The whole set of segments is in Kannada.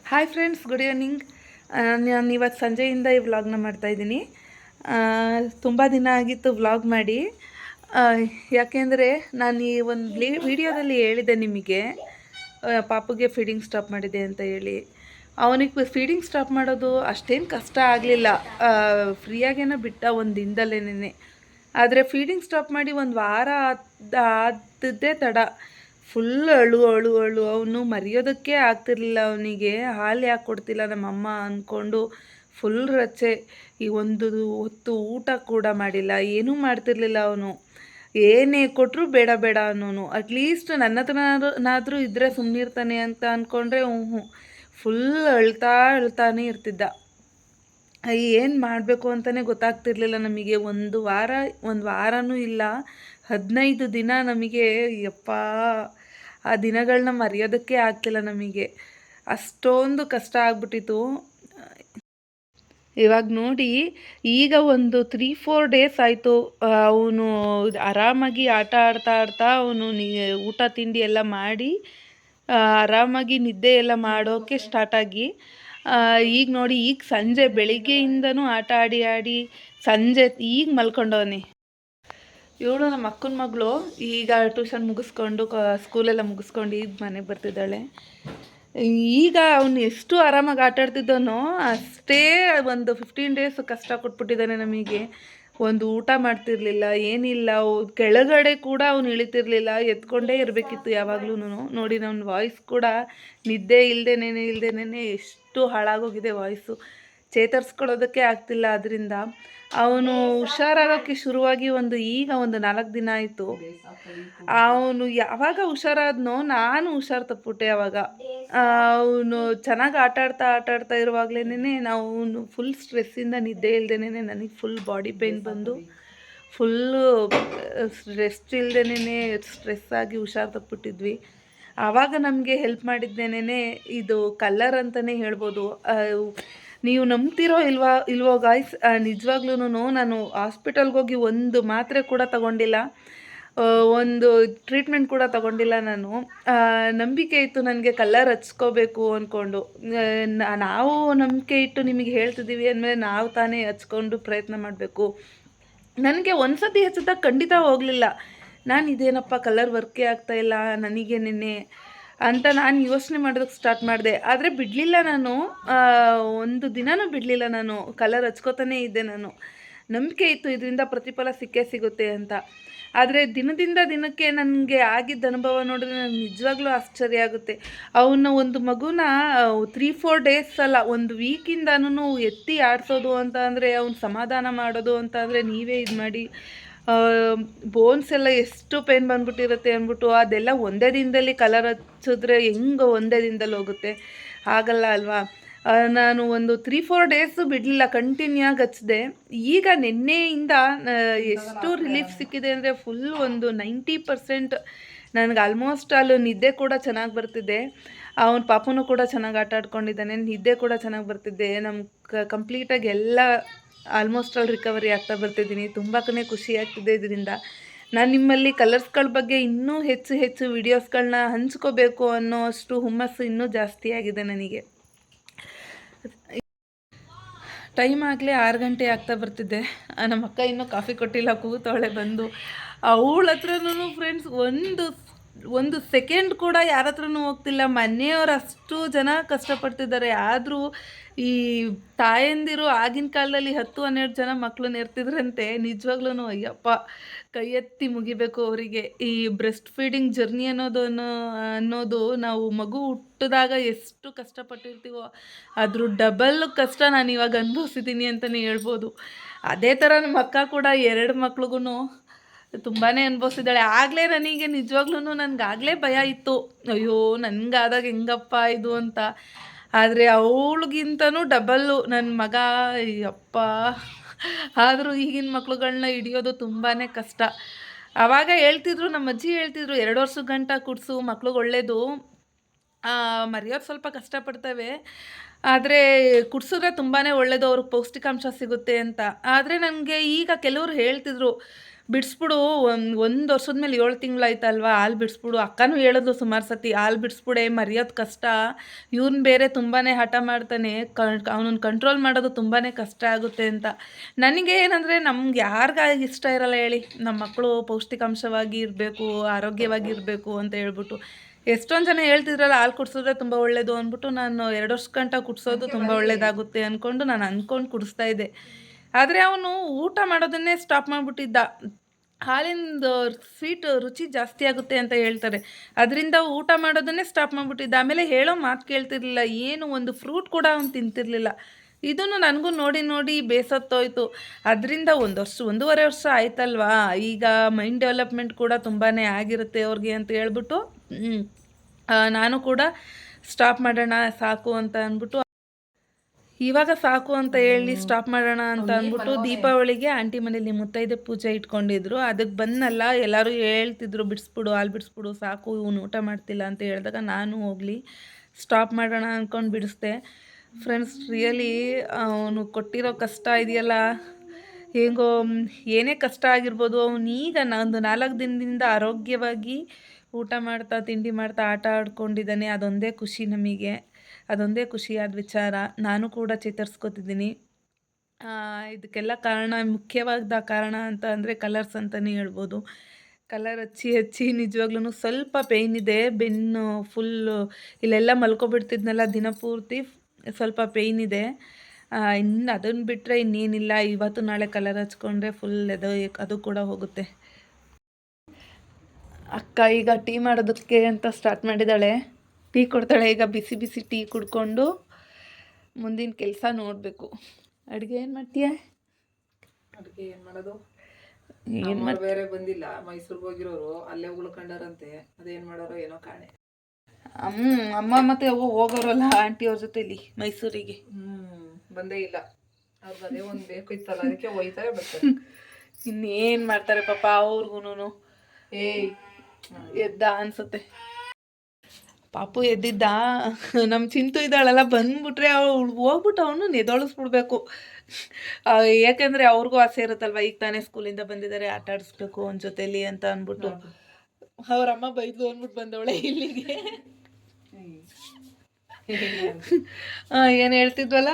Hi friends, good evening. ನಾನು ಇವತ್ತು ಸಂಜೆಯಿಂದ ಈ ವ್ಲಾಗ್ನ ಮಾಡ್ತಾಯಿದ್ದೀನಿ. ತುಂಬ ದಿನ ಆಗಿತ್ತು ವ್ಲಾಗ್ ಮಾಡಿ. ಯಾಕೆಂದರೆ ನಾನು ಈ ಒಂದು ವಿಡಿಯೋದಲ್ಲಿ ಹೇಳಿದೆ ನಿಮಗೆ, ಪಾಪುಗೆ ಫೀಡಿಂಗ್ ಸ್ಟಾಪ್ ಮಾಡಿದೆ ಅಂತ ಹೇಳಿ. ಅವನಿಗೆ ಫೀಡಿಂಗ್ ಸ್ಟಾಪ್ ಮಾಡೋದು ಅಷ್ಟೇನು ಕಷ್ಟ ಆಗಲಿಲ್ಲ, ಫ್ರೀಯಾಗೇನೋ ಬಿಟ್ಟ ಒಂದು ದಿನದಲ್ಲೇನೆ. ಆದರೆ ಫೀಡಿಂಗ್ ಸ್ಟಾಪ್ ಮಾಡಿ ಒಂದು ವಾರ ಆದದ್ದೇ ತಡ. ಫುಲ್ ಅಳು ಅಳು ಅಳು, ಅವನು ಮರೆಯೋದಕ್ಕೆ ಆಗ್ತಿರ್ಲಿಲ್ಲ. ಅವನಿಗೆ ಹಾಲು ಯಾಕೆ ಕೊಡ್ತಿಲ್ಲ ನಮ್ಮಮ್ಮ ಅಂದ್ಕೊಂಡು ಫುಲ್ ರಚ್ಚೆ. ಈ ಒಂದು ಹೊತ್ತು ಊಟ ಕೂಡ ಮಾಡಿಲ್ಲ, ಏನೂ ಮಾಡ್ತಿರ್ಲಿಲ್ಲ ಅವನು. ಏನೇ ಕೊಟ್ಟರು ಬೇಡ ಬೇಡ ಅನ್ನೋನು. ಅಟ್ಲೀಸ್ಟ್ ನನ್ನ ಹತ್ರನಾದರೂ ಇದ್ದರೆ ಸುಮ್ಮನಿರ್ತಾನೆ ಅಂತ ಅಂದ್ಕೊಂಡ್ರೆ ಹ್ಞೂ, ಫುಲ್ ಅಳ್ತಾನೇ ಇರ್ತಿದ್ದ. ಏನು ಮಾಡಬೇಕು ಅಂತಲೇ ಗೊತ್ತಾಗ್ತಿರ್ಲಿಲ್ಲ ನಮಗೆ. ಒಂದು ವಾರನೂ ಇಲ್ಲ, 15 ದಿನ ನಮಗೆ. ಯಪ್ಪ, ಆ ದಿನಗಳನ್ನ ಮರೆಯೋದಕ್ಕೆ ಆಗ್ತಿಲ್ಲ ನಮಗೆ. ಅಷ್ಟೊಂದು ಕಷ್ಟ ಆಗ್ಬಿಟ್ಟಿತ್ತು. ಇವಾಗ ನೋಡಿ, ಈಗ ಒಂದು 3-4 ಡೇಸ್ ಆಯಿತು ಅವನು ಆರಾಮಾಗಿ ಆಟ ಆಡ್ತಾ ಅವನು ಊಟ ತಿಂಡಿ ಎಲ್ಲ ಮಾಡಿ ಆರಾಮಾಗಿ ನಿದ್ದೆ ಎಲ್ಲ ಮಾಡೋಕ್ಕೆ ಸ್ಟಾರ್ಟ್ ಆಗಿ, ಈಗ ನೋಡಿ, ಈಗ ಸಂಜೆ ಬೆಳಿಗ್ಗೆಯಿಂದನೂ ಆಟ ಆಡಿ ಸಂಜೆ ಈಗ ಮಲ್ಕೊಂಡವನೇ. ಇವಳು ನಮ್ಮ ಅಕ್ಕನ ಮಗಳು. ಈಗ ಟ್ಯೂಷನ್ ಮುಗಿಸ್ಕೊಂಡು ಸ್ಕೂಲೆಲ್ಲ ಮುಗಿಸ್ಕೊಂಡು ಈಗ ಮನೆಗೆ ಬರ್ತಿದ್ದಾಳೆ. ಈಗ ಅವನು ಎಷ್ಟು ಆರಾಮಾಗಿ ಆಟಾಡ್ತಿದ್ದಾನೋ ಅಷ್ಟೇ ಒಂದು 15 ಡೇಸ್ ಕಷ್ಟ ಕೊಟ್ಬಿಟ್ಟಿದ್ದಾನೆ ನಮಗೆ. ಒಂದು ಊಟ ಮಾಡ್ತಿರ್ಲಿಲ್ಲ, ಏನಿಲ್ಲ. ಕೆಳಗಡೆ ಕೂಡ ಅವನು ಇಳಿತಿರ್ಲಿಲ್ಲ, ಎತ್ಕೊಂಡೇ ಇರಬೇಕಿತ್ತು ಯಾವಾಗ್ಲೂ. ನೋಡಿ, ನನ್ನ ವಾಯ್ಸ್ ಕೂಡ ನಿದ್ದೆ ಇಲ್ದೇನೆ ಎಷ್ಟು ಹಾಳಾಗೋಗಿದೆ ವಾಯ್ಸು. ಚೇತರಿಸ್ಕೊಳ್ಳೋದಕ್ಕೆ ಆಗ್ತಿಲ್ಲ. ಅದರಿಂದ ಅವನು ಹುಷಾರಾಗೋಕ್ಕೆ ಶುರುವಾಗಿ ಈಗ ಒಂದು 4 ದಿನ ಆಯಿತು. ಅವನು ಯಾವಾಗ ಹುಷಾರಾದ್ನೋ ನಾನು ಹುಷಾರು ತಪ್ಪಿಬಿಟ್ಟೆ. ಆವಾಗ ಅವನು ಚೆನ್ನಾಗಿ ಆಟಾಡ್ತಾ ಇರುವಾಗಲೇ ನಾವು ಫುಲ್ ಸ್ಟ್ರೆಸ್ಸಿಂದ ನಿದ್ದೆ ಇಲ್ದೇನೆ ನನಗೆ ಫುಲ್ ಬಾಡಿ ಪೇಯ್ನ್ ಬಂದು ಫುಲ್ಲು ರೆಸ್ಟ್ ಇಲ್ದೇನೆ ಸ್ಟ್ರೆಸ್ ಆಗಿ ಹುಷಾರು ತಪ್ಪಿಬಿಟ್ಟಿದ್ವಿ. ಆವಾಗ ನಮಗೆ ಹೆಲ್ಪ್ ಮಾಡಿದ್ದೇನೆ ಇದು ಕಲ್ಲರ್ ಅಂತಲೇ ಹೇಳ್ಬೋದು. ನೀವು ನಂಬ್ತಿರೋ ಇಲ್ವೋ ಗಾಯ್ಸ್, ನಿಜವಾಗ್ಲೂ ನಾನು ಹಾಸ್ಪಿಟಲ್ಗೆ ಹೋಗಿ ಒಂದು ಮಾತ್ರೆ ಕೂಡ ತಗೊಂಡಿಲ್ಲ, ಒಂದು ಟ್ರೀಟ್ಮೆಂಟ್ ಕೂಡ ತಗೊಂಡಿಲ್ಲ. ನಾನು ನಂಬಿಕೆ ಇತ್ತು ನನಗೆ ಕಲ್ಲರ್ ಹಚ್ಕೋಬೇಕು ಅಂದ್ಕೊಂಡು. ನಾವು ನಂಬಿಕೆ ಇಟ್ಟು ನಿಮಗೆ ಹೇಳ್ತಿದ್ದೀವಿ ಅಂದಮೇಲೆ ನಾವು ತಾನೇ ಹಚ್ಕೊಂಡು ಪ್ರಯತ್ನ ಮಾಡಬೇಕು. ನನಗೆ ಒಂದು ಸತಿ ಹಚ್ಚಿದಾಗ ಖಂಡಿತ ಹೋಗಲಿಲ್ಲ. ನಾನು ಇದೇನಪ್ಪ ಕಲ್ಲರ್ ವರ್ಕೇ ಆಗ್ತಾಯಿಲ್ಲ ನನಗೆ ನಿನ್ನೆ ಅಂತ ನಾನು ಯೋಚನೆ ಮಾಡೋದಕ್ಕೆ ಸ್ಟಾರ್ಟ್ ಮಾಡಿದೆ. ಆದರೆ ಬಿಡಲಿಲ್ಲ ನಾನು, ಒಂದು ದಿನವೂ ಬಿಡಲಿಲ್ಲ. ನಾನು ಕಲರ್ ಹಚ್ಕೋತಾನೇ ಇದ್ದೆ. ನಾನು ನಂಬಿಕೆ ಇತ್ತು ಇದರಿಂದ ಪ್ರತಿಫಲ ಸಿಕ್ಕೇ ಸಿಗುತ್ತೆ ಅಂತ. ಆದರೆ ದಿನದಿಂದ ದಿನಕ್ಕೆ ನನಗೆ ಆಗಿದ್ದ ಅನುಭವ ನೋಡಿದ್ರೆ ನನಗೆ ನಿಜವಾಗ್ಲೂ ಆಶ್ಚರ್ಯ ಆಗುತ್ತೆ. ಅವನ ಒಂದು ಮಗುನ 3-4 ಡೇಸ್ ಅಲ್ಲ, ಒಂದು ವೀಕಿಂದನೂ ಎತ್ತಿ ಆಡಿಸೋದು ಅಂತ ಅಂದರೆ, ಅವ್ನು ಸಮಾಧಾನ ಮಾಡೋದು ಅಂತ ಅಂದರೆ ನೀವೇ ಇದು ಮಾಡಿ. ಬೋನ್ಸ್ ಎಲ್ಲ ಎಷ್ಟು ಪೇನ್ ಬಂದ್ಬಿಟ್ಟಿರುತ್ತೆ ಅಂದ್ಬಿಟ್ಟು ಅದೆಲ್ಲ ಒಂದೇ ದಿನದಲ್ಲಿ ಕಲರ್ ಹಚ್ಚಿದ್ರೆ ಹೆಂಗೆ ಒಂದೇ ದಿನದಲ್ಲಿ ಹೋಗುತ್ತೆ? ಆಗಲ್ಲ ಅಲ್ವಾ? ನಾನು ಒಂದು 3-4 ಡೇಸು ಬಿಡಲಿಲ್ಲ, ಕಂಟಿನ್ಯೂ ಆಗಿ ಹಚ್ಚಿದೆ. ಈಗ ನಿನ್ನೆಯಿಂದ ಎಷ್ಟು ರಿಲೀಫ್ ಸಿಕ್ಕಿದೆ ಅಂದರೆ ಫುಲ್ ಒಂದು 90% ನನಗೆ ಆಲ್ಮೋಸ್ಟ್ ಅಲ್ಲಿ ನಿದ್ದೆ ಕೂಡ ಚೆನ್ನಾಗಿ ಬರ್ತಿದ್ದೆ. ಅವನ ಪಾಪನೂ ಕೂಡ ಚೆನ್ನಾಗಿ ಆಟ ಆಡ್ಕೊಂಡಿದ್ದಾನೆ, ನಿದ್ದೆ ಕೂಡ ಚೆನ್ನಾಗಿ ಬರ್ತಿದ್ದೆ. ಕಂಪ್ಲೀಟಾಗಿ ಎಲ್ಲ ಆಲ್ಮೋಸ್ಟ್ ಆಲ್ ರಿಕವರಿ ಆಗ್ತಾ ಬರ್ತಿದ್ದೀನಿ. ತುಂಬಾ ಖುಷಿ ಆಗ್ತಿದೆ ಇದರಿಂದ. ನಾನು ನಿಮ್ಮಲ್ಲಿ ಕಲರ್ಸ್ಗಳ ಬಗ್ಗೆ ಇನ್ನೂ ಹೆಚ್ಚು ವಿಡಿಯೋಸ್ಗಳನ್ನ ಹಂಚ್ಕೋಬೇಕು ಅನ್ನೋ ಅಷ್ಟು ಹುಮ್ಮಸ್ಸು ಇನ್ನೂ ಜಾಸ್ತಿ ಆಗಿದೆ ನನಗೆ. ಟೈಮ್ ಆಗಲೇ 6 ಗಂಟೆ ಆಗ್ತಾ ಬರ್ತಿದ್ದೆ. ನಮ್ಮ ಅಕ್ಕ ಇನ್ನೂ ಕಾಫಿ ಕೊಟ್ಟಿಲ್ಲ, ಕೂತವಳೆ ಬಂದು. ಅವಳ ಹತ್ರನೂ ಫ್ರೆಂಡ್ಸ್ ಒಂದು ಸೆಕೆಂಡ್ ಕೂಡ ಯಾರ ಹತ್ರನೂ ಹೋಗ್ತಿಲ್ಲ. ಮನೆಯವರು ಅಷ್ಟು ಜನ ಕಷ್ಟಪಡ್ತಿದ್ದಾರೆ. ಆದರೂ ಈ ತಾಯಂದಿರು ಆಗಿನ ಕಾಲದಲ್ಲಿ 10-12 ಜನ ಮಕ್ಕಳನ್ನ ಇರ್ತಿದ್ರಂತೆ. ನಿಜವಾಗ್ಲೂ ಅಯ್ಯಪ್ಪ, ಕೈ ಎತ್ತಿ ಮುಗಿಬೇಕು ಅವರಿಗೆ. ಈ ಬ್ರೆಸ್ಟ್ ಫೀಡಿಂಗ್ ಜರ್ನಿ ಅನ್ನೋದು ನಾವು ಮಗು ಹುಟ್ಟಿದಾಗ ಎಷ್ಟು ಕಷ್ಟಪಟ್ಟಿರ್ತೀವೋ ಅದ್ರ ಡಬಲ್ ಕಷ್ಟ ನಾನು ಇವಾಗ ಅನುಭವಿಸಿದ್ದೀನಿ ಅಂತಲೇ ಹೇಳ್ಬೋದು. ಅದೇ ಥರ ನಮ್ಮ ಅಕ್ಕ ಕೂಡ 2 ಮಕ್ಳಿಗೂ ತುಂಬಾ ಅನುಭವಿಸಿದ್ದಾಳೆ. ಆಗಲೇ ನನಗೆ ನಿಜವಾಗ್ಲೂ ನನಗಾಗಲೇ ಭಯ ಇತ್ತು, ಅಯ್ಯೋ ನನಗಾದಾಗ ಹೆಂಗಪ್ಪ ಇದು ಅಂತ. ಆದರೆ ಅವಳಿಗಿಂತನೂ ಡಬಲ್ಲು ನನ್ನ ಮಗ. ಅಯ್ಯಪ್ಪ, ಆದರೂ ಈಗಿನ ಮಕ್ಳುಗಳನ್ನ ಹಿಡಿಯೋದು ತುಂಬಾ ಕಷ್ಟ. ಆವಾಗ ಹೇಳ್ತಿದ್ರು, ನಮ್ಮ ಅಜ್ಜಿ ಹೇಳ್ತಿದ್ರು, 2 ವರ್ಷದ ಗಂಟ ಕುಡಿಸು, ಮಕ್ಳಿಗೆ ಒಳ್ಳೆಯದು. ಮರಿಯೋದು ಸ್ವಲ್ಪ ಕಷ್ಟಪಡ್ತವೆ, ಆದರೆ ಕುಡಿಸಿದ್ರೆ ತುಂಬಾ ಒಳ್ಳೆಯದು, ಅವ್ರಿಗೆ ಪೌಷ್ಟಿಕಾಂಶ ಸಿಗುತ್ತೆ ಅಂತ. ಆದರೆ ನನಗೆ ಈಗ ಕೆಲವರು ಹೇಳ್ತಿದ್ರು, ಬಿಡಿಸ್ಬಿಡು. ಒಂದು ವರ್ಷದ ಮೇಲೆ 7 ತಿಂಗಳಾಯ್ತಲ್ವಾ, ಹಾಲು ಬಿಡಿಸ್ಬಿಡು. ಅಕ್ಕನೂ ಹೇಳಿದ್ಲು ಸುಮಾರು ಸತಿ, ಹಾಲು ಬಿಡಿಸ್ಬಿಡೆ, ಮರೆಯೋದು ಕಷ್ಟ. ಇವ್ನು ಬೇರೆ ತುಂಬಾ ಹಠ ಮಾಡ್ತಾನೆ, ಅವನನ್ನು ಕಂಟ್ರೋಲ್ ಮಾಡೋದು ತುಂಬಾ ಕಷ್ಟ ಆಗುತ್ತೆ ಅಂತ. ನನಗೆ ಏನಂದರೆ, ನಮ್ಗೆ ಯಾರಿಗಾಗಿ ಇಷ್ಟ ಇರಲ್ಲ ಹೇಳಿ, ನಮ್ಮ ಮಕ್ಕಳು ಪೌಷ್ಟಿಕಾಂಶವಾಗಿ ಇರಬೇಕು, ಆರೋಗ್ಯವಾಗಿ ಇರಬೇಕು ಅಂತ ಹೇಳ್ಬಿಟ್ಟು. ಎಷ್ಟೊಂದು ಜನ ಹೇಳ್ತಿದ್ರಲ್ಲ, ಹಾಲು ಕುಡಿಸಿದ್ರೆ ತುಂಬ ಒಳ್ಳೆಯದು ಅಂದ್ಬಿಟ್ಟು, ನಾನು 2 ವರ್ಷ ಗಂಟ ಕುಡಿಸೋದು ತುಂಬ ಒಳ್ಳೆಯದಾಗುತ್ತೆ ಅಂದ್ಕೊಂಡು ನಾನು ಅಂದ್ಕೊಂಡು ಕುಡಿಸ್ತಾ ಇದ್ದೆ. ಆದರೆ ಅವನು ಊಟ ಮಾಡೋದನ್ನೇ ಸ್ಟಾಪ್ ಮಾಡಿಬಿಟ್ಟಿದ್ದ. ಹಾಲಿಂದು ಸ್ವೀಟ್ ರುಚಿ ಜಾಸ್ತಿ ಆಗುತ್ತೆ ಅಂತ ಹೇಳ್ತಾರೆ, ಅದರಿಂದ ಊಟ ಮಾಡೋದನ್ನೇ ಸ್ಟಾಪ್ ಮಾಡಿಬಿಟ್ಟಿದ್ದ. ಆಮೇಲೆ ಹೇಳೋ ಮಾತು ಕೇಳ್ತಿರ್ಲಿಲ್ಲ, ಏನು ಒಂದು ಫ್ರೂಟ್ ಕೂಡ ಅವ್ನು ತಿಂತಿರಲಿಲ್ಲ. ಇದನ್ನು ನನಗೂ ನೋಡಿ ನೋಡಿ ಬೇಸತ್ತೋಯ್ತು. ಅದರಿಂದ 1 ವರ್ಷ 1.5 ವರ್ಷ ಆಯ್ತಲ್ವಾ, ಈಗ ಮೈಂಡ್ ಡೆವಲಪ್ಮೆಂಟ್ ಕೂಡ ತುಂಬಾ ಆಗಿರುತ್ತೆ ಅವ್ರಿಗೆ ಅಂತ ಹೇಳ್ಬಿಟ್ಟು ನಾನು ಕೂಡ ಸ್ಟಾಪ್ ಮಾಡೋಣ ಸಾಕು ಅಂತ ಅಂದ್ಬಿಟ್ಟು, ಇವಾಗ ಸಾಕು ಅಂತ ಹೇಳಿ ಸ್ಟಾಪ್ ಮಾಡೋಣ ಅಂತ ಅಂದ್ಬಿಟ್ಟು, ದೀಪಾವಳಿಗೆ ಆಂಟಿ ಮನೇಲಿ ಮುತ್ತೈದೆ ಪೂಜೆ ಇಟ್ಕೊಂಡಿದ್ರು. ಅದಕ್ಕೆ ಬಂದಲ್ಲ, ಎಲ್ಲರೂ ಹೇಳ್ತಿದ್ರು ಬಿಡಿಸ್ಬಿಡು, ಹಾಲು ಬಿಡಿಸ್ಬಿಡು, ಸಾಕು ಇವನು ಊಟ ಮಾಡ್ತಿಲ್ಲ ಅಂತ ಹೇಳಿದಾಗ ನಾನು ಹೋಗಲಿ ಸ್ಟಾಪ್ ಮಾಡೋಣ ಅಂದ್ಕೊಂಡು ಬಿಡಿಸ್ದೆ. ಫ್ರೆಂಡ್ಸ್, ರಿಯಲಿ ಅವನು ಕೊಟ್ಟಿರೋ ಕಷ್ಟ ಇದೆಯಲ್ಲ, ಹೇಗೋ ಏನೇ ಕಷ್ಟ ಆಗಿರ್ಬೋದು, ಅವನೀಗ ಒಂದು 4 ದಿನದಿಂದ ಆರೋಗ್ಯವಾಗಿ ಊಟ ಮಾಡ್ತಾ, ತಿಂಡಿ ಮಾಡ್ತಾ, ಆಟ ಆಡ್ಕೊಂಡಿದ್ದಾನೆ. ಅದೊಂದೇ ಖುಷಿ ನಮಗೆ, ಅದೊಂದೇ ಖುಷಿಯಾದ ವಿಚಾರ. ನಾನು ಕೂಡ ಚೇತರಿಸ್ಕೊತಿದ್ದೀನಿ. ಇದಕ್ಕೆಲ್ಲ ಕಾರಣ, ಮುಖ್ಯವಾದ ಕಾರಣ ಅಂತ ಅಂದರೆ ಕಲರ್ಸ್ ಅಂತಲೇ ಹೇಳ್ಬೋದು. ಕಲರ್ ಹಚ್ಚಿ ಹಚ್ಚಿ ನಿಜವಾಗ್ಲೂ ಸ್ವಲ್ಪ ಪೇಯ್ನ್ ಇದೆ. ಬೆನ್ನು ಫುಲ್ಲು ಇಲ್ಲೆಲ್ಲ ಮಲ್ಕೊಬಿಡ್ತಿದ್ನಲ್ಲ ದಿನಪೂರ್ತಿ, ಸ್ವಲ್ಪ ಪೇಯ್ನ್ ಇದೆ. ಇನ್ನು ಅದನ್ನು ಬಿಟ್ಟರೆ ಇನ್ನೇನಿಲ್ಲ. ಇವತ್ತು ನಾಳೆ ಕಲರ್ ಹಚ್ಕೊಂಡ್ರೆ ಫುಲ್ ಅದು ಕೂಡ ಹೋಗುತ್ತೆ. ಅಕ್ಕ ಈಗ ಟೀ ಮಾಡೋದಕ್ಕೆ ಅಂತ ಸ್ಟಾರ್ಟ್ ಮಾಡಿದ್ದಾಳೆ. ಟೀ ಕೊಡ್ತಾಳೆ. ಈಗ ಬಿಸಿ ಬಿಸಿ ಟೀ ಕುಡ್ಕೊಂಡು ಮುಂದಿನ ಕೆಲಸ ನೋಡಬೇಕು. ಅಡುಗೆ ಏನು ಮಾಡ್ತೀಯ? ಅಡುಗೆ ಏನು ಮಾಡೋದು, ಬೇರೆ ಬಂದಿಲ್ಲ, ಮೈಸೂರಿಗೆ ಹೋಗಿರೋರು, ಅಲ್ಲೇ ಉಳ್ಕೊಂಡಾರಂತೆ. ಅದೇನು ಮಾಡೋರೋ ಏನೋ ಕಾಣೆ. ಅಮ್ಮ ಮತ್ತೆ ಹೋಗೋರಲ್ಲ ಆಂಟಿ ಅವ್ರ ಜೊತೆಲಿ ಮೈಸೂರಿಗೆ, ಬಂದೇ ಇಲ್ಲ. ಅವ್ರಿಗೆ ಅದೇ ಒಂದು ಬೇಕು ಇತ್ತಲ್ಲ, ಅದಕ್ಕೆ ಒಯ್ತಾರೆ ಬರ್ತಾರೆ. ಇನ್ನೇನು ಮಾಡ್ತಾರೆ ಪಾಪ ಅವ್ರಿಗೂ. ಎದ್ದ ಅನ್ಸುತ್ತೆ. ಪಾಪು ಎದ್ದಿದ್ದ. ನಮ್ಮ ಚಿಂತು ಇದ್ದಾಳಲ್ಲ, ಬಂದ್ಬಿಟ್ರೆ ಅವಳು ಹೋಗ್ಬಿಟ್ಟು ಅವನು ಎದೊಳಿಸ್ಬಿಡ್ಬೇಕು. ಯಾಕೆಂದರೆ ಅವ್ರಿಗೂ ಆಸೆ ಇರುತ್ತಲ್ವ, ಈಗ ತಾನೇ ಸ್ಕೂಲಿಂದ ಬಂದಿದ್ದಾರೆ, ಆಟ ಆಡಿಸ್ಬೇಕು ಅವನ ಜೊತೆಲಿ ಅಂತ ಅಂದ್ಬಿಟ್ಟು. ಅವ್ರಮ್ಮ ಬೈದು ಅಂದ್ಬಿಟ್ಟು ಬಂದವಳೆ ಇಲ್ಲಿಗೆ. ಏನು ಹೇಳ್ತಿದ್ವಲ್ಲ,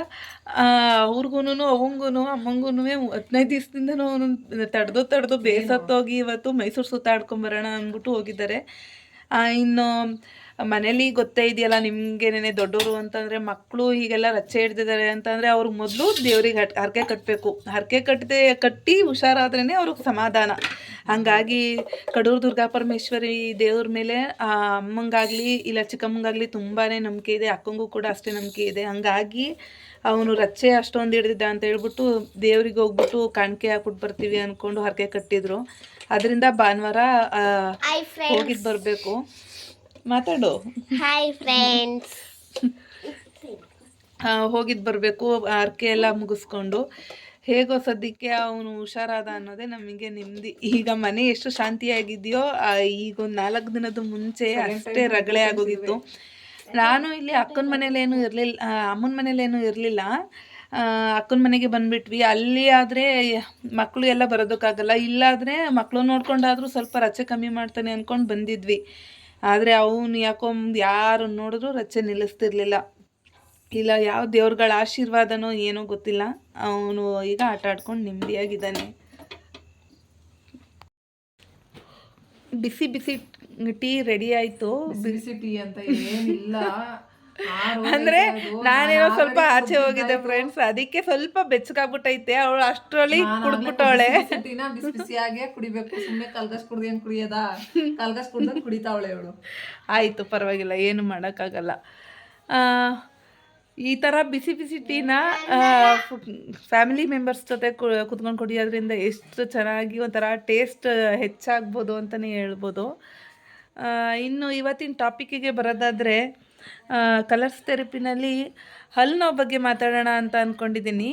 ಅವ್ರಿಗೂ ಅವಂಗೂ ಅಮ್ಮಂಗೂ 15 ದಿವಸದಿಂದನೂ ಅವನು ತಡೆದು ಬೇಸತ್ತೋಗಿ ಇವತ್ತು ಮೈಸೂರು ಸುತ್ತಾಡ್ಕೊಂಬರೋಣ ಅಂದ್ಬಿಟ್ಟು ಹೋಗಿದ್ದಾರೆ. ಇನ್ನು ಮನೇಲಿ ಗೊತ್ತೇ ಇದೆಯಲ್ಲ ನಿಮಗೇನೇ, ದೊಡ್ಡವರು ಅಂತಂದರೆ ಮಕ್ಕಳು ಹೀಗೆಲ್ಲ ರಚ್ಚೆ ಹಿಡ್ದಿದ್ದಾರೆ ಅಂತಂದರೆ ಅವ್ರಿಗೆ ಮೊದಲು ದೇವ್ರಿಗೆ ಹರಕೆ ಕಟ್ಟಬೇಕು. ಹರಕೆ ಕಟ್ಟಿ ಹುಷಾರಾದ್ರೇ ಅವ್ರಿಗೆ ಸಮಾಧಾನ. ಹಾಗಾಗಿ ಕಡೂರು ದುರ್ಗಾ ಪರಮೇಶ್ವರಿ ದೇವ್ರ ಮೇಲೆ ಅಮ್ಮಂಗಾಗಲಿ ಇಲ್ಲ ಚಿಕ್ಕಮ್ಮಂಗಾಗಲಿ ತುಂಬಾ ನಂಬಿಕೆ ಇದೆ. ಅಕ್ಕಂಗೂ ಕೂಡ ಅಷ್ಟೇ ನಂಬಿಕೆ ಇದೆ. ಹಾಗಾಗಿ ಅವನು ರಚ್ಚೆ ಅಷ್ಟೊಂದು ಹಿಡ್ದಿದ್ದ ಅಂತ ಹೇಳ್ಬಿಟ್ಟು ದೇವ್ರಿಗೆ ಹೋಗ್ಬಿಟ್ಟು ಕಾಣಿಕೆ ಹಾಕ್ಬಿಟ್ಟು ಬರ್ತೀವಿ ಅಂದ್ಕೊಂಡು ಹರಕೆ ಕಟ್ಟಿದ್ರು. ಅದರಿಂದ ಭಾನುವಾರ ಹೋಗಿದ್ದು ಬರಬೇಕು. ಮಾತಾಡು. Hi friends. ಹೋಗಿದ್ದು ಬರಬೇಕು, ಹರಕೆ ಎಲ್ಲ ಮುಗಿಸ್ಕೊಂಡು. ಹೇಗೋ ಸದ್ಯಕ್ಕೆ ಅವನು ಹುಷಾರಾದ ಅನ್ನೋದೇ ನಮಗೆ ನೆಮ್ಮದಿ. ಈಗ ಮನೆ ಎಷ್ಟು ಶಾಂತಿಯಾಗಿದೆಯೋ, ಈಗ ಒಂದು 4 ದಿನದ ಮುಂಚೆ ಅಷ್ಟೇ ರಗಳೆ ಆಗೋಗಿತ್ತು. ನಾನು ಇಲ್ಲಿ ಅಕ್ಕನ ಮನೇಲೇನು ಇರಲಿಲ್ಲ, ಅಮ್ಮನ ಮನೇಲೇನು ಇರಲಿಲ್ಲ. ಅಕ್ಕನ ಮನೆಗೆ ಬಂದುಬಿಟ್ವಿ. ಅಲ್ಲಿ ಆದರೆ ಮಕ್ಕಳು ಎಲ್ಲ ಬರೋದಕ್ಕಾಗಲ್ಲ, ಇಲ್ಲಾದರೆ ಮಕ್ಕಳು ನೋಡ್ಕೊಂಡಾದರೂ ಸ್ವಲ್ಪ ರಚ್ಚೆ ಕಮ್ಮಿ ಮಾಡ್ತಾನೆ ಅಂದ್ಕೊಂಡು ಬಂದಿದ್ವಿ. ಆದರೆ ಅವನು ಯಾಕೋ ಯಾರು ನೋಡಿದ್ರು ರಚ್ಚೆ ನಿಲ್ಲಿಸ್ತಿರ್ಲಿಲ್ಲ. ಇಲ್ಲ ಯಾವ ದೇವ್ರಗಳ ಆಶೀರ್ವಾದನೋ ಏನೋ ಗೊತ್ತಿಲ್ಲ, ಅವನು ಈಗ ಆಟ ಆಡ್ಕೊಂಡು ನೆಮ್ಮದಿಯಾಗಿದ್ದಾನೆ. ಬಿಸಿ ಬಿಸಿ ಟೀ ರೆಡಿ ಆಯಿತು. ಬಿಸಿ ಟೀ ಅಂತ ಏನಿಲ್ಲ, ಅಂದರೆ ನಾನೇನೋ ಸ್ವಲ್ಪ ಆಚೆ ಹೋಗಿದ್ದೆ ಫ್ರೆಂಡ್ಸ್, ಅದಕ್ಕೆ ಸ್ವಲ್ಪ ಬೆಚ್ಚಗಾಗ್ಬಿಟ್ಟೈತೆ. ಅವಳು ಅಷ್ಟರಲ್ಲಿ ಕುಡಿದ್ಬಿಟ್ಟವಳೆ. ಬಿಸಿ ಬಿಸಿಯಾಗೆ ಕುಡಿಬೇಕು, ಸುಮ್ಮನೆ ಕಲ್ಗಸ್ ಕುಡ್ದು ಹೆಂಗೆ ಕುಡಿಯೋದಾ? ಕಲ್ಗಸ್ ಕುಡ್ದು ಕುಡಿತಾವಳೆ ಅವಳು. ಆಯಿತು, ಪರವಾಗಿಲ್ಲ, ಏನು ಮಾಡೋಕ್ಕಾಗಲ್ಲ. ಈ ಥರ ಬಿಸಿ ಬಿಸಿ ಟೀನ ಫ್ಯಾಮಿಲಿ ಮೆಂಬರ್ಸ್ ಜೊತೆ ಕುತ್ಕೊಂಡು ಕುಡಿಯೋದ್ರಿಂದ ಎಷ್ಟು ಚೆನ್ನಾಗಿ ಒಂಥರ ಟೇಸ್ಟ್ ಹೆಚ್ಚಾಗ್ಬೋದು ಅಂತಲೇ ಹೇಳ್ಬೋದು. ಇನ್ನು ಇವತ್ತಿನ ಟಾಪಿಕ್ಕಿಗೆ ಬರೋದಾದರೆ, ಕಲರ್ಸ್ ಥೆರಪಿನಲ್ಲಿ ಹಲ್ಲು ನೋವು ಬಗ್ಗೆ ಮಾತಾಡೋಣ ಅಂತ ಅಂದ್ಕೊಂಡಿದ್ದೀನಿ.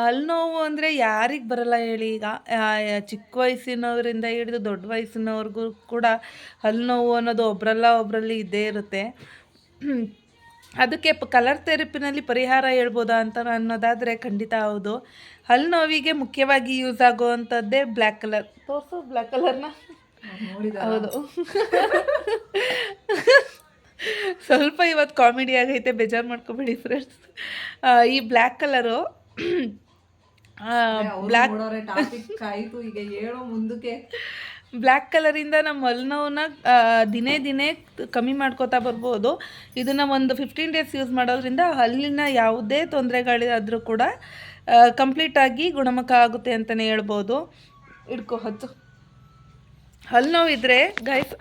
ಹಲ್ಲು ನೋವು ಅಂದರೆ ಯಾರಿಗೆ ಬರಲ್ಲ ಹೇಳಿ? ಈಗ ಚಿಕ್ಕ ವಯಸ್ಸಿನವರಿಂದ ಹಿಡಿದು ದೊಡ್ಡ ವಯಸ್ಸಿನವ್ರಿಗೂ ಕೂಡ ಹಲ್ಲು ನೋವು ಅನ್ನೋದು ಒಬ್ಬರಲ್ಲಿ ಇದ್ದೇ ಇರುತ್ತೆ. ಅದಕ್ಕೆ ಕಲರ್ ಥೆರಪಿನಲ್ಲಿ ಪರಿಹಾರ ಹೇಳ್ಬೋದಾ ಅಂತ ಅನ್ನೋದಾದರೆ ಖಂಡಿತ ಹೌದು. ಹಲ್ಲು ನೋವಿಗೆ ಮುಖ್ಯವಾಗಿ ಯೂಸ್ ಆಗುವಂಥದ್ದೇ ಬ್ಲ್ಯಾಕ್ ಕಲರ್. ತೋರಿಸು ಬ್ಲ್ಯಾಕ್ ಕಲರ್ನ. ಹೌದು. ಸ್ವಲ್ಪ ಇವತ್ತು ಕಾಮಿಡಿ ಆಗೈತೆ, ಬೇಜಾರು ಮಾಡ್ಕೊಬೇಡಿ ಫ್ರೆಂಡ್ಸ್. ಈ ಬ್ಲ್ಯಾಕ್ ಕಲರು ಬ್ಲ್ಯಾಕ್ ಕಲರಿಂದ ನಮ್ಮ ಹಲ್ಲು ನೋವನ್ನ ದಿನೇ ದಿನೇ ಕಮ್ಮಿ ಮಾಡ್ಕೋತಾ ಬರ್ಬೋದು. ಇದನ್ನು ಒಂದು 15 ಡೇಸ್ ಯೂಸ್ ಮಾಡೋದ್ರಿಂದ ಹಲ್ಲಿನ ಯಾವುದೇ ತೊಂದರೆಗಳಾದರೂ ಕೂಡ ಕಂಪ್ಲೀಟಾಗಿ ಗುಣಮುಖ ಆಗುತ್ತೆ ಅಂತಲೇ ಹೇಳ್ಬೋದು. ಹಿಡ್ಕೊ ಹತ್ತು. ಹಲ್ಲು ನೋವಿದ್ರೆ ಗೈಸ್,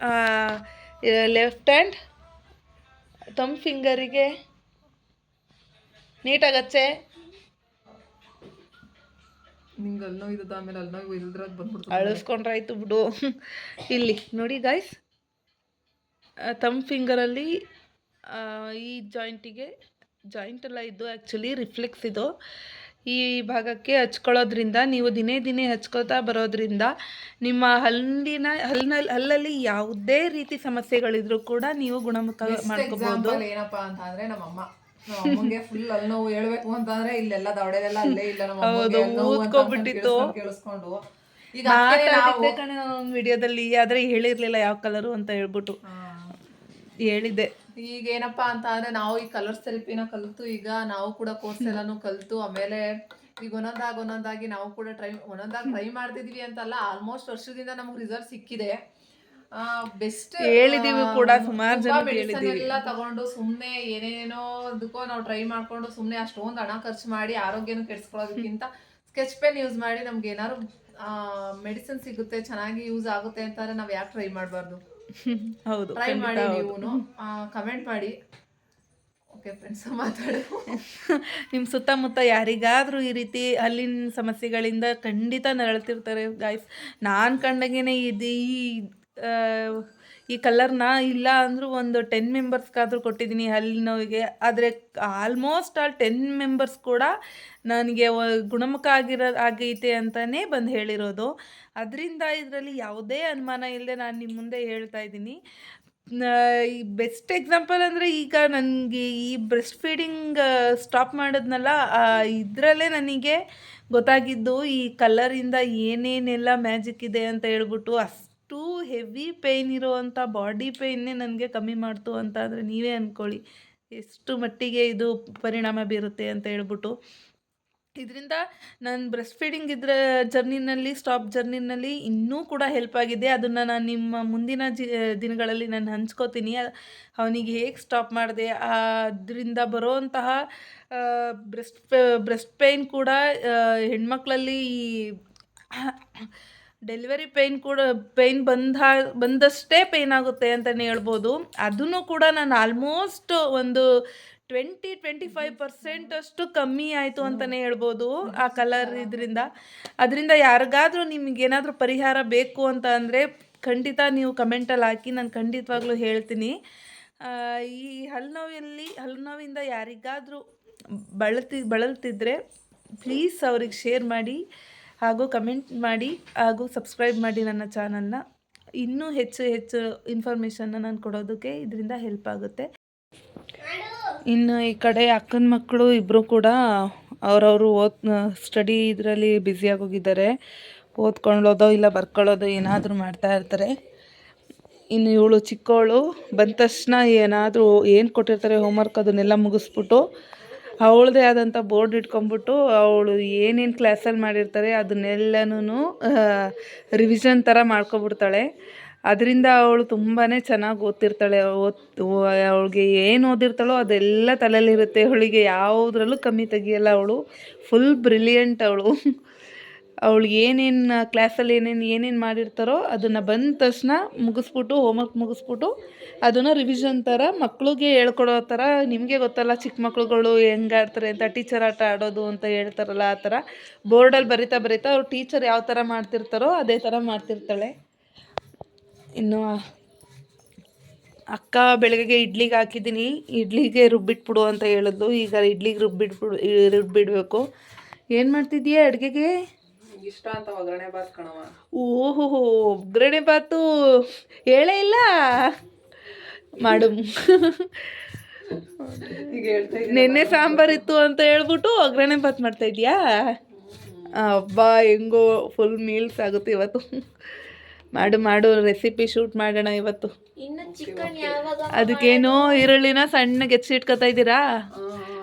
ಲೆಫ್ಟ್ ಹ್ಯಾಂಡ್ ಥಂಬ್ ಫಿಂಗರಿಗೆ ನೀಟಾಗಿ ಹಚ್ಚೆ. ಅಳಿಸ್ಕೊಂಡ್ರಾಯ್ತು ಬಿಡು. ಇಲ್ಲಿ ನೋಡಿ ಗೈಸ್, ಥಂಬ್ ಫಿಂಗರಲ್ಲಿ ಈ ಜಾಯಿಂಟ್ ಎಲ್ಲ ಇದು ಆ್ಯಕ್ಚುಲಿ ರಿಫ್ಲೆಕ್ಸ್ ಇದು. ಈ ಭಾಗಕ್ಕೆ ಹಚ್ಕೊಳ್ಳೋದ್ರಿಂದ, ನೀವು ದಿನೇ ದಿನೇ ಹಚ್ಕೋತಾ ಬರೋದ್ರಿಂದ ನಿಮ್ಮ ಹಲ್ಲಲ್ಲಿ ಯಾವುದೇ ರೀತಿ ಸಮಸ್ಯೆಗಳಿದ್ರು ಕೂಡ ನೀವು ಗುಣಮುಖ ಮಾಡ್ಕೋಬಹುದು. ಏನಪ್ಪಾ ಅಂತಂದ್ರೆ ನಮ್ಮಮ್ಮಗೆ ಫುಲ್ ಹಲ್ಲು ನೋವು ಹೇಳ್ಬೇಕು ಅಂತಂದ್ರೆ ಇಲ್ಲೆಲ್ಲ ದವಡೆಲೆಲ್ಲ ಅಲ್ಲೇ ಇಲ್ಲ. ಊದ್ಕೊಬಿಟ್ಟಿತ್ತು. ಕೇಳಿಸ್ಕೊಂಡು ಈಗ ಮಾತಾಡಿದ್ದೆ ಕಣೆ ನಾನು ವಿಡಿಯೋದಲ್ಲಿ, ಆದ್ರೆ ಹೇಳಿರ್ಲಿಲ್ಲ ಯಾವ ಕಲರು ಅಂತ ಹೇಳ್ಬಿಟ್ಟು ಹೇಳಿದ್ದೆ. ಈಗ ಏನಪ್ಪಾ ಅಂತ ಅಂದ್ರೆ ನಾವು ಈ ಕಲರ್ಸ್ ಥೆರಪಿನ ಕಲಿತು, ಈಗ ನಾವು ಕೂಡ ಕೋರ್ಸ್ ಎಲ್ಲಾನು ಕಲಿತು, ಆಮೇಲೆ ಈಗ ಒಂದೊಂದಾಗಿ ನಾವು ಕೂಡ ಟ್ರೈ ಮಾಡ್ತಿದೀವಿ ಅಂತಲ್ಲ, ಆಲ್ಮೋಸ್ಟ್ ವರ್ಷದಿಂದ ನಮಗೆ ರಿಸಲ್ಟ್ ಸಿಕ್ಕಿದೆ. ಬೆಸ್ಟ್ ಹೇಳಿದೀವಿ ಕೂಡ, ಸುಮಾರು ಜನ ಎಲ್ಲ ತಗೊಂಡು ಸುಮ್ಮನೆ ಏನೇನೋ ಅದಕ್ಕೋ ನಾವು ಟ್ರೈ ಮಾಡ್ಕೊಂಡು ಸುಮ್ಮನೆ ಅಷ್ಟೊಂದು ಹಣ ಖರ್ಚು ಮಾಡಿ ಆರೋಗ್ಯನ ಕೆಡಿಸ್ಕೊಳ್ಳೋದಕ್ಕಿಂತ ಸ್ಕೆಚ್ ಪೆನ್ ಯೂಸ್ ಮಾಡಿ ನಮ್ಗೆ ಏನಾದ್ರು ಮೆಡಿಸಿನ್ ಸಿಗುತ್ತೆ, ಚೆನ್ನಾಗಿ ಯೂಸ್ ಆಗುತ್ತೆ ಅಂತಂದ್ರೆ ನಾವು ಯಾಕೆ ಟ್ರೈ ಮಾಡಬಾರ್ದು? ಹೌದು, ಟ್ರೈ ಮಾಡಿ. ನೀವು ಕಮೆಂಟ್ ಮಾಡಿ. ಓಕೆ ಫ್ರೆಂಡ್ಸ್, ಮಾತಾಡು. ನಿಮ್ಮ ಸುತ್ತಮುತ್ತ ಯಾರಿಗಾದರೂ ಈ ರೀತಿ ಹಲ್ಲಿನ ಸಮಸ್ಯೆಗಳಿಂದ ಖಂಡಿತ ನರಳ್ತಿರ್ತಾರೆ ಗಾಯ್ಸ್. ನಾನು ಕಂಡಂಗೆ ಈ ಕಲರ್ನ ಇಲ್ಲ ಅಂದರೂ ಒಂದು 10 ಮೆಂಬರ್ಸ್ಗಾದರೂ ಕೊಟ್ಟಿದ್ದೀನಿ ಹಲ್ಲಿನ ನೋವಿಗೆ. ಆದರೆ ಆಲ್ಮೋಸ್ಟ್ 10 ಮೆಂಬರ್ಸ್ ಕೂಡ ನನಗೆ ಗುಣಮುಖ ಆಗೈತೆ ಅಂತಲೇ ಬಂದು ಹೇಳಿರೋದು. ಅದರಿಂದ ಇದರಲ್ಲಿ ಯಾವುದೇ ಅನುಮಾನ ಇಲ್ಲದೆ ನಾನು ನಿಮ್ಮ ಮುಂದೆ ಹೇಳ್ತಾ ಇದ್ದೀನಿ. ಈ ಬೆಸ್ಟ್ ಎಕ್ಸಾಂಪಲ್ ಅಂದರೆ, ಈಗ ನನಗೆ ಈ ಬ್ರೆಸ್ಟ್ ಫೀಡಿಂಗ್ ಸ್ಟಾಪ್ ಮಾಡಿದ್ನಲ್ಲ, ಇದರಲ್ಲೇ ನನಗೆ ಗೊತ್ತಾಗಿದ್ದು ಈ ಕಲರಿಂದ ಏನೇನೆಲ್ಲ ಮ್ಯಾಜಿಕ್ ಇದೆ ಅಂತ ಹೇಳ್ಬಿಟ್ಟು. ಅಷ್ಟು ಹೆವಿ ಪೇಯ್ನ್ ಇರೋವಂಥ ಬಾಡಿ ಪೇಯ್ನೇ ನನಗೆ ಕಮ್ಮಿ ಮಾಡ್ತು ಅಂತ ಅಂದರೆ ನೀವೇ ಅಂದ್ಕೊಳ್ಳಿ ಎಷ್ಟು ಮಟ್ಟಿಗೆ ಇದು ಪರಿಣಾಮ ಬೀರುತ್ತೆ ಅಂತ ಹೇಳ್ಬಿಟ್ಟು. ಇದರಿಂದ ನಾನು ಬ್ರೆಸ್ಟ್ ಫೀಡಿಂಗ್ ಸ್ಟಾಪ್ ಜರ್ನಿನಲ್ಲಿ ಇನ್ನೂ ಕೂಡ ಹೆಲ್ಪ್ ಆಗಿದೆ. ಅದನ್ನು ನಾನು ನಿಮ್ಮ ಮುಂದಿನ ದಿನಗಳಲ್ಲಿ ನಾನು ಹಂಚ್ಕೋತೀನಿ. ಅವನಿಗೆ ಹೇಗೆ ಸ್ಟಾಪ್ ಮಾಡಿದೆ, ಅದರಿಂದ ಬರೋವಂತಹ ಬ್ರೆಸ್ಟ್ ಪೇಯ್ನ್ ಕೂಡ ಹೆಣ್ಮಕ್ಳಲ್ಲಿ ಡೆಲಿವರಿ ಪೇಯ್ನ್ ಬಂದಷ್ಟೇ ಪೇಯ್ನ್ ಆಗುತ್ತೆ ಅಂತಲೇ ಹೇಳ್ಬೋದು. ಅದನ್ನು ಕೂಡ ನಾನು ಆಲ್ಮೋಸ್ಟ್ ಒಂದು 20-25% ಅಷ್ಟು ಕಮ್ಮಿ ಆಯಿತು ಅಂತಲೇ ಹೇಳ್ಬೋದು ಆ ಕಲರ್ ಅದರಿಂದ ಯಾರಿಗಾದರೂ ನಿಮಗೇನಾದರೂ ಪರಿಹಾರ ಬೇಕು ಅಂತ ಅಂದರೆ ಖಂಡಿತ ನೀವು ಕಮೆಂಟಲ್ಲಿ ಹಾಕಿ, ನಾನು ಖಂಡಿತವಾಗ್ಲೂ ಹೇಳ್ತೀನಿ. ಈ ಹಲ್ಲು ನೋವಿಂದ ಯಾರಿಗಾದರೂ ಬಳಲ್ತಿದ್ರೆ ಪ್ಲೀಸ್ ಅವ್ರಿಗೆ ಶೇರ್ ಮಾಡಿ, ಹಾಗೂ ಕಮೆಂಟ್ ಮಾಡಿ, ಹಾಗೂ ಸಬ್ಸ್ಕ್ರೈಬ್ ಮಾಡಿ ನನ್ನ ಚಾನಲ್ನ. ಇನ್ನೂ ಹೆಚ್ಚು ಇನ್ಫಾರ್ಮೇಷನ್ನ ನಾನು ಕೊಡೋದಕ್ಕೆ ಇದರಿಂದ ಹೆಲ್ಪ್ ಆಗುತ್ತೆ. ಇನ್ನು ಈ ಕಡೆ ಅಕ್ಕನ ಮಕ್ಕಳು ಇಬ್ಬರು ಕೂಡ ಅವರವರು ಸ್ಟಡಿ ಇದರಲ್ಲಿ ಬ್ಯುಸಿಯಾಗೋಗಿದ್ದಾರೆ. ಓದ್ಕೊಳ್ಳೋದೋ ಇಲ್ಲ ಬರ್ಕೊಳ್ಳೋದೋ ಏನಾದರೂ ಮಾಡ್ತಾ ಇರ್ತಾರೆ. ಇನ್ನು ಇವಳು ಚಿಕ್ಕವಳು ಬಂದ ತಕ್ಷಣ ಏನಾದರೂ ಏನು ಕೊಟ್ಟಿರ್ತಾರೆ ಹೋಮ್ವರ್ಕ್ ಅದನ್ನೆಲ್ಲ ಮುಗಿಸ್ಬಿಟ್ಟು ಅವಳದೇ ಆದಂಥ ಬೋರ್ಡ್ ಇಟ್ಕೊಂಡ್ಬಿಟ್ಟು ಅವಳು ಏನೇನು ಕ್ಲಾಸಲ್ಲಿ ಮಾಡಿರ್ತಾರೆ ಅದನ್ನೆಲ್ಲನೂ ರಿವಿಷನ್ ಥರ ಮಾಡ್ಕೊಬಿಡ್ತಾಳೆ. ಅದರಿಂದ ಅವಳು ತುಂಬಾ ಚೆನ್ನಾಗಿ ಓದ್ತಿರ್ತಾಳೆ. ಅವಳಿಗೆ ಏನು ಓದಿರ್ತಾಳೋ ಅದೆಲ್ಲ ತಲೆಯಲ್ಲಿರುತ್ತೆ. ಅವಳಿಗೆ ಯಾವುದ್ರಲ್ಲೂ ಕಮ್ಮಿ ತೆಗಿಯಲ್ಲ. ಅವಳು ಫುಲ್ ಬ್ರಿಲಿಯಂಟ್. ಅವಳಿಗೆ ಏನೇನು ಕ್ಲಾಸಲ್ಲಿ ಏನೇನು ಮಾಡಿರ್ತಾರೋ ಅದನ್ನು ಬಂದ ತಕ್ಷಣ ಹೋಮ್ವರ್ಕ್ ಮುಗಿಸ್ಬಿಟ್ಟು ಅದನ್ನು ರಿವಿಷನ್ ಥರ ಮಕ್ಕಳಿಗೆ ಹೇಳ್ಕೊಡೋ ಥರ. ನಿಮಗೆ ಗೊತ್ತಲ್ಲ ಚಿಕ್ಕ ಮಕ್ಳುಗಳು ಹೆಂಗೆ ಆಡ್ತಾರೆ ಅಂತ, ಟೀಚರ್ ಆಟ ಆಡೋದು ಅಂತ ಹೇಳ್ತಾರಲ್ಲ, ಆ ಥರ ಬೋರ್ಡಲ್ಲಿ ಬರಿತಾ ಅವ್ರು ಟೀಚರ್ ಯಾವ ಥರ ಮಾಡ್ತಿರ್ತಾರೋ ಅದೇ ಥರ ಮಾಡ್ತಿರ್ತಾಳೆ. ಇನ್ನು ಅಕ್ಕ ಬೆಳಗ್ಗೆ ಇಡ್ಲಿಗೆ ಹಾಕಿದ್ದೀನಿ, ಇಡ್ಲಿಗೆ ರುಬ್ಬಿಟ್ಬಿಡು ಅಂತ ಹೇಳಿದ್ಲು. ಈಗ ಇಡ್ಲಿಗೆ ರುಬ್ಬಿಡಬೇಕು. ಏನು ಮಾಡ್ತಿದ್ದೀಯ ಅಡುಗೆಗೆ? ಇಷ್ಟ ಅಂತ ಒಗ್ಗರಣೆ ಬಾತ್ ಕಣವ. ಓಹೋ, ಒಗ್ಗರಣೆ ಬಾತು ಹೇಳೇ ಇಲ್ಲ ಮಾಡು. ಈಗ ಹೇಳ್ತಾ ಇದ್ದೀನಿ. ನೆನ್ನೆ ಸಾಂಬಾರಿತ್ತು ಅಂತ ಹೇಳ್ಬಿಟ್ಟು ಒಗ್ಗರಣೆ ಬಾತ್ ಮಾಡ್ತಾ ಇದೀಯಾ? ಅಬ್ಬಾ ಹೆಂಗೋ ಫುಲ್ ಮೀಲ್ಸ್ ಆಗುತ್ತೆ ಇವತ್ತು. ಮಾಡು ಮಾಡು, ರೆಸಿಪಿ ಶೂಟ್ ಮಾಡೋಣ ಇವತ್ತು. ಇನ್ನು ಚಿಕನ್ ಯಾವಾಗ ಅದಕ್ಕೇನೋ ಈರುಳ್ಳಿನ ಸಣ್ಣಗೆ ಹೆಚ್ಚಿಟ್ಕೊತಾ ಇದ್ದೀರಾ?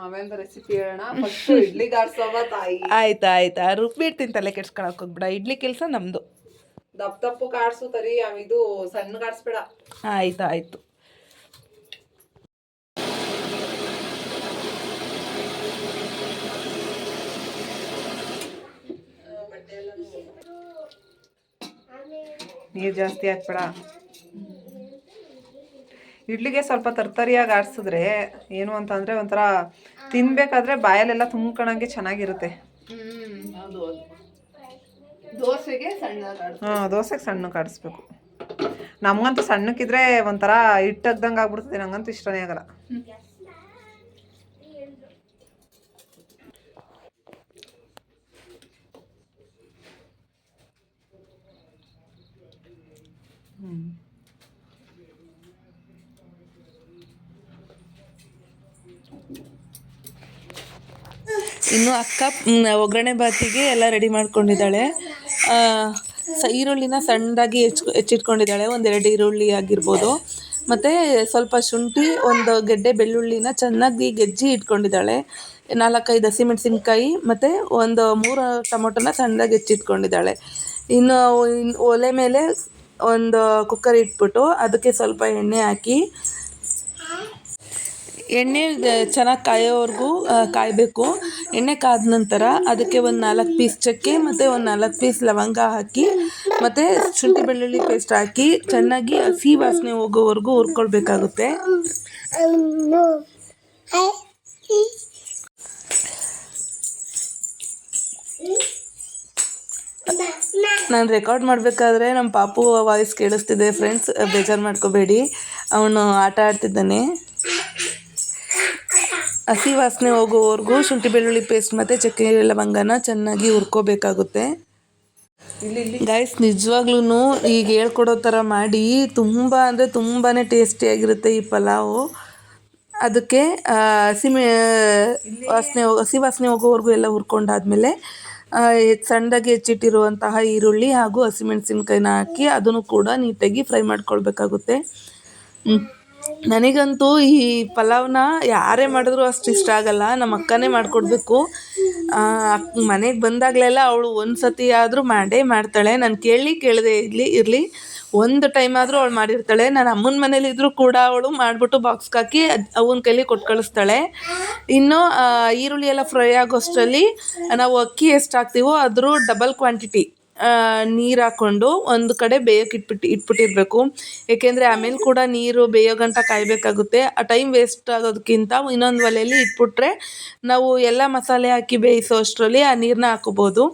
ಆಮೇಲೆ ರೆಸಿಪಿ ಹೇಳೋಣ. ಫಸ್ಟ್ ಇಡ್ಲಿ ಗಾಡ್ಸವ ತಾಯಿ. ಆಯ್ತಾ ರುಬ್ಬಿಡ್ತೀನಿ, ತಲೆ ಕೆಡ್ಸ್ಕೊಳಕ್ ಹೋಗ್ಬಿಡ. ಇಡ್ಲಿ ಕೆಲಸ ನಮ್ದು. ದಪ್ಪು ಕಾಡ್ಸು ತರಿ, ಇದು ಸಣ್ಣ ಕಾಡ್ಸ್ಬೇಡ. ಆಯ್ತು. ನೀರು ಜಾಸ್ತಿ ಹಾಕ್ಬೇಡ. ಇಡ್ಲಿಗೆ ಸ್ವಲ್ಪ ತರ್ತರಿಯಾಗಿ ಆಡ್ಸಿದ್ರೆ ಏನು ಅಂತಂದ್ರೆ ಒಂಥರ ತಿನ್ಬೇಕಾದ್ರೆ ಬಾಯಲ್ಲೆಲ್ಲ ತುಂಬ್ಕೊಳಂಗೆ ಚೆನ್ನಾಗಿರುತ್ತೆ. ದೋಸೆಗೆ ಸಣ್ಣ ದೋಸೆಗೆ ಸಣ್ಣ ಕಾಡಿಸ್ಬೇಕು. ನಮ್ಗಂತೂ ಸಣ್ಣಕ್ಕಿದ್ರೆ ಒಂಥರ ಹಿಟ್ಟಗ್ದಂಗೆ ಆಗ್ಬಿಡ್ತದೆ. ನಂಗಂತೂ ಇಷ್ಟನೇ ಆಗಲ್ಲ. ಇನ್ನು ಅಕ್ಕ ಒಗ್ಗರಣೆ ಬಾತಿಗೆ ಎಲ್ಲ ರೆಡಿ ಮಾಡ್ಕೊಂಡಿದ್ದಾಳೆ. ಈರುಳ್ಳಿನ ಸಣ್ಣದಾಗಿ ಹೆಚ್ಚಿಟ್ಕೊಂಡಿದ್ದಾಳೆ. 1-2 ಈರುಳ್ಳಿ ಆಗಿರ್ಬೋದು. ಮತ್ತು ಸ್ವಲ್ಪ ಶುಂಠಿ, 1 ಗೆಡ್ಡೆ ಬೆಳ್ಳುಳ್ಳಿನ ಚೆನ್ನಾಗಿ ಗೆಜ್ಜಿ ಇಟ್ಕೊಂಡಿದ್ದಾಳೆ. 4-5 ಹಸಿಮೆಣಸಿನ್ಕಾಯಿ ಮತ್ತು 3 ಟೊಮೊಟೊನ ಸಣ್ಣದಾಗಿ ಹೆಚ್ಚಿಟ್ಕೊಂಡಿದ್ದಾಳೆ. ಇನ್ನು ಒಲೆ ಮೇಲೆ ಒಂದು ಕುಕ್ಕರ್ ಇಟ್ಬಿಟ್ಟು ಅದಕ್ಕೆ ಸ್ವಲ್ಪ ಎಣ್ಣೆ ಹಾಕಿ, ಎಣ್ಣೆ ಚೆನ್ನಾಗಿ ಕಾಯೋವರೆಗೂ ಕಾಯಬೇಕು. ಎಣ್ಣೆ ಕಾದ ನಂತರ ಅದಕ್ಕೆ 4 ಪೀಸ್ ಚಕ್ಕೆ ಮತ್ತು 4 ಪೀಸ್ ಲವಂಗ ಹಾಕಿ, ಮತ್ತು ಶುಂಠಿ ಬೆಳ್ಳುಳ್ಳಿ ಪೇಸ್ಟ್ ಹಾಕಿ ಚೆನ್ನಾಗಿ ಹಸಿ ವಾಸನೆ ಹೋಗೋವರೆಗೂ ಹುರ್ಕೊಳ್ಬೇಕಾಗುತ್ತೆ. ನಾನು ರೆಕಾರ್ಡ್ ಮಾಡಬೇಕಾದ್ರೆ ನಮ್ಮ ಪಾಪು ವಾಯ್ಸ್ ಕೇಳಿಸ್ತಿದೆ ಫ್ರೆಂಡ್ಸ್, ಬೇಜಾರು ಮಾಡ್ಕೋಬೇಡಿ. ಅವನು ಆಟ ಆಡ್ತಿದ್ದಾನೆ. ಹಸಿ ವಾಸನೆ ಹೋಗೋವರೆಗೂ ಶುಂಠಿ ಬೆಳ್ಳುಳ್ಳಿ ಪೇಸ್ಟ್ ಮತ್ತು ಚಕ್ಕೆ ಲವಂಗನ ಚೆನ್ನಾಗಿ ಹುರ್ಕೋಬೇಕಾಗುತ್ತೆ. ಗೈಸ್, ನಿಜವಾಗ್ಲೂ ಈಗ ಹೇಳ್ಕೊಡೋ ಥರ ಮಾಡಿ, ತುಂಬ ಅಂದರೆ ತುಂಬಾ ಟೇಸ್ಟಿಯಾಗಿರುತ್ತೆ ಈ ಪಲಾವು. ಅದಕ್ಕೆ ಹಸಿ ವಾಸನೆ ಹೋಗೋವರೆಗೂ ಎಲ್ಲ ಹುರ್ಕೊಂಡಾದ್ಮೇಲೆ ಸಣ್ಣದಾಗಿ ಹೆಚ್ಚಿಟ್ಟಿರುವಂತಹ ಈರುಳ್ಳಿ ಹಾಗೂ ಹಸಿಮೆಣಸಿನ್ಕಾಯಿನ ಹಾಕಿ ಅದನ್ನು ಕೂಡ ನೀಟಾಗಿ ಫ್ರೈ ಮಾಡ್ಕೊಳ್ಬೇಕಾಗುತ್ತೆ. ನನಗಂತೂ ಈ ಪಲಾವ್ನ ಯಾರೇ ಮಾಡಿದ್ರು ಅಷ್ಟು ಇಷ್ಟ ಆಗಲ್ಲ. ನಮ್ಮ ಅಕ್ಕನೇ ಮಾಡಿಕೊಡ್ಬೇಕು. ಮನೆಗೆ ಬಂದಾಗಲೆಲ್ಲ ಅವಳು ಒಂದು ಸತಿ ಆದರೂ ಮಾಡೇ ಮಾಡ್ತಾಳೆ. ನಾನು ಕೇಳದೆ ಇರಲಿ ಒಂದು ಟೈಮ್ ಆದರೂ ಅವಳು ಮಾಡಿರ್ತಾಳೆ. ನಾನು ಅಮ್ಮನ ಮನೇಲಿದ್ದರೂ ಕೂಡ ಅವಳು ಮಾಡಿಬಿಟ್ಟು ಬಾಕ್ಸ್ಗೆ ಹಾಕಿ ಅವನ ಕೈಲಿ ಕೊಟ್ಟು ಕಳಿಸ್ತಾಳೆ. ಇನ್ನು ಈರುಳ್ಳಿ ಎಲ್ಲ ಫ್ರೈ ಆಗೋಷ್ಟರಲ್ಲಿ ನಾವು ಅಕ್ಕಿ ಎಷ್ಟು ಹಾಕ್ತೀವೋ ಅದ್ರ ಡಬಲ್ ಕ್ವಾಂಟಿಟಿ ನೀರು ಹಾಕ್ಕೊಂಡು ಒಂದು ಕಡೆ ಬೇಯೋಕೆ ಇಟ್ಬಿಟ್ಟಿರಬೇಕು. ಏಕೆಂದರೆ ಆಮೇಲೆ ಕೂಡ ನೀರು ಬೇಯೋ ಗಂಟ ಕಾಯಬೇಕಾಗುತ್ತೆ. ಆ ಟೈಮ್ ವೇಸ್ಟ್ ಆಗೋದಕ್ಕಿಂತ ಇನ್ನೊಂದು ಒಲೆಯಲ್ಲಿ ಇಟ್ಬಿಟ್ರೆ ನಾವು ಎಲ್ಲ ಮಸಾಲೆ ಹಾಕಿ ಬೇಯಿಸೋ ಅಷ್ಟರಲ್ಲಿ ಆ ನೀರನ್ನ ಹಾಕೋಬೋದು.